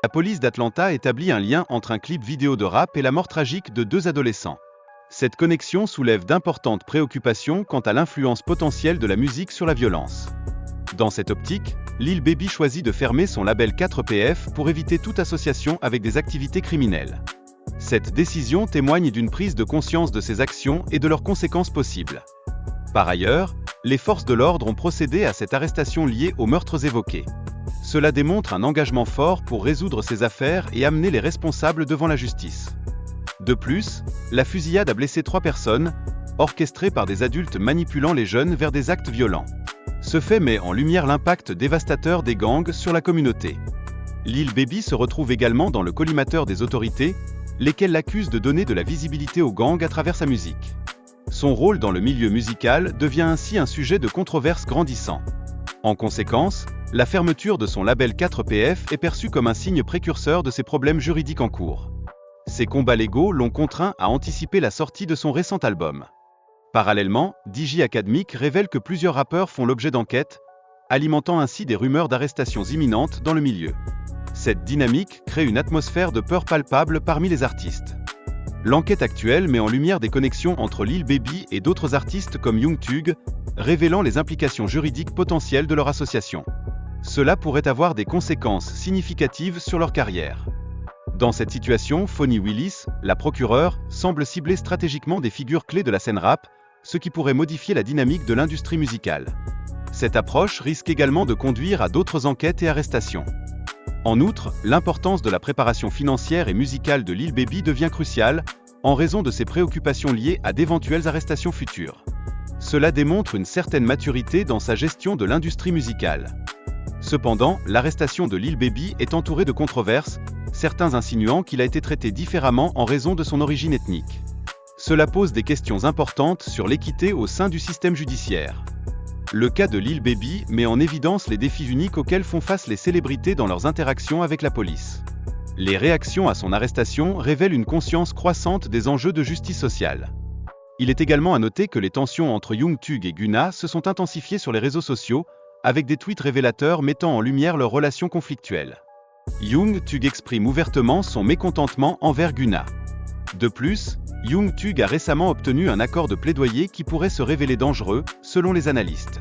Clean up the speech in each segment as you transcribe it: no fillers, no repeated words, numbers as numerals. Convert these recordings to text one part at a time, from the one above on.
la police d'Atlanta établit un lien entre un clip vidéo de rap et la mort tragique de 2 adolescents. Cette connexion soulève d'importantes préoccupations quant à l'influence potentielle de la musique sur la violence. Dans cette optique, Lil Baby choisit de fermer son label 4PF pour éviter toute association avec des activités criminelles. Cette décision témoigne d'une prise de conscience de ses actions et de leurs conséquences possibles. Par ailleurs, les forces de l'ordre ont procédé à cette arrestation liée aux meurtres évoqués. Cela démontre un engagement fort pour résoudre ces affaires et amener les responsables devant la justice. De plus, la fusillade a blessé 3 personnes, orchestrée par des adultes manipulant les jeunes vers des actes violents. Ce fait met en lumière l'impact dévastateur des gangs sur la communauté. Lil Baby se retrouve également dans le collimateur des autorités, lesquelles l'accusent de donner de la visibilité aux gangs à travers sa musique. Son rôle dans le milieu musical devient ainsi un sujet de controverse grandissant. En conséquence, la fermeture de son label 4PF est perçue comme un signe précurseur de ses problèmes juridiques en cours. Ses combats légaux l'ont contraint à anticiper la sortie de son récent album. Parallèlement, DJ Academic révèle que plusieurs rappeurs font l'objet d'enquêtes, alimentant ainsi des rumeurs d'arrestations imminentes dans le milieu. Cette dynamique crée une atmosphère de peur palpable parmi les artistes. L'enquête actuelle met en lumière des connexions entre Lil Baby et d'autres artistes comme Young Thug, révélant les implications juridiques potentielles de leur association. Cela pourrait avoir des conséquences significatives sur leur carrière. Dans cette situation, Fonnie Willis, la procureure, semble cibler stratégiquement des figures clés de la scène rap, ce qui pourrait modifier la dynamique de l'industrie musicale. Cette approche risque également de conduire à d'autres enquêtes et arrestations. En outre, l'importance de la préparation financière et musicale de Lil Baby devient cruciale, en raison de ses préoccupations liées à d'éventuelles arrestations futures. Cela démontre une certaine maturité dans sa gestion de l'industrie musicale. Cependant, l'arrestation de Lil Baby est entourée de controverses, certains insinuant qu'il a été traité différemment en raison de son origine ethnique. Cela pose des questions importantes sur l'équité au sein du système judiciaire. Le cas de Lil Baby met en évidence les défis uniques auxquels font face les célébrités dans leurs interactions avec la police. Les réactions à son arrestation révèlent une conscience croissante des enjeux de justice sociale. Il est également à noter que les tensions entre Young Thug et Gunna se sont intensifiées sur les réseaux sociaux, avec des tweets révélateurs mettant en lumière leurs relations conflictuelles. Young Thug exprime ouvertement son mécontentement envers Gunna. De plus, Young Thug a récemment obtenu un accord de plaidoyer qui pourrait se révéler dangereux, selon les analystes.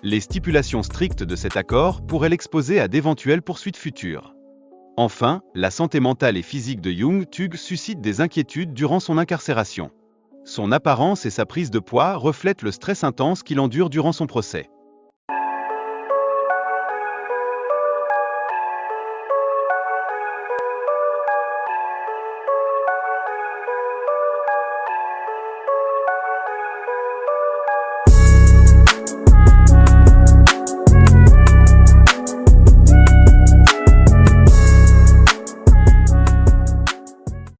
Les stipulations strictes de cet accord pourraient l'exposer à d'éventuelles poursuites futures. Enfin, la santé mentale et physique de Young Thug suscite des inquiétudes durant son incarcération. Son apparence et sa prise de poids reflètent le stress intense qu'il endure durant son procès.